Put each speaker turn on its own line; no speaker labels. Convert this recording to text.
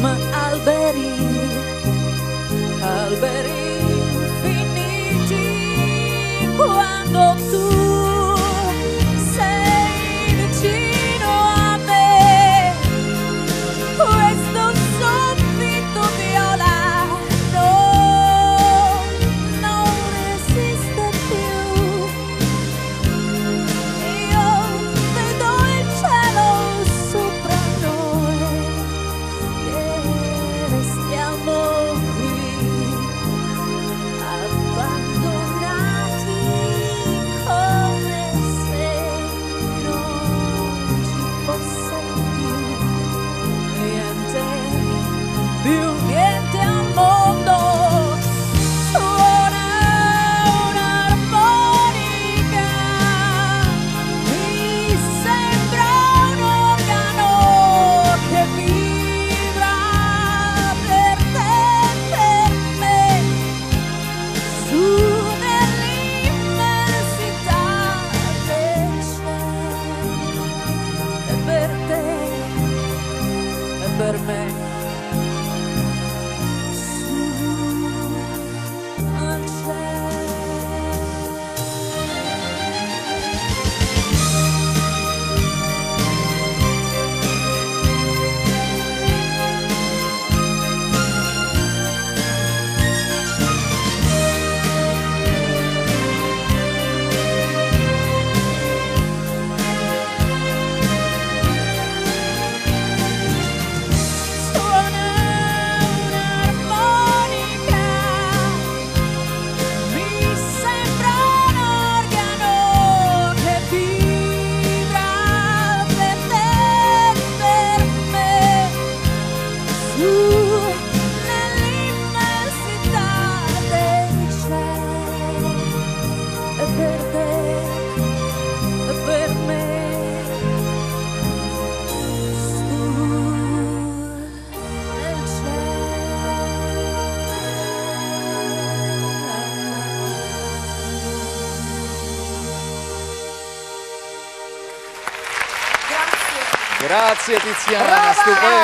ma alberi, alberi infiniti quando tu sei vicino a me. Questo soffitto viola non resiste più. Io vedo il cielo sopra noi e restiamo qui abbandonati come se non ci fosse più niente al mondo. Suona un'armonica, mi sembra un organo che vibra per te e per me, su nell'immensità del cielo, e per te e per me.
Grazie Tiziana,
Brava!
stupendo.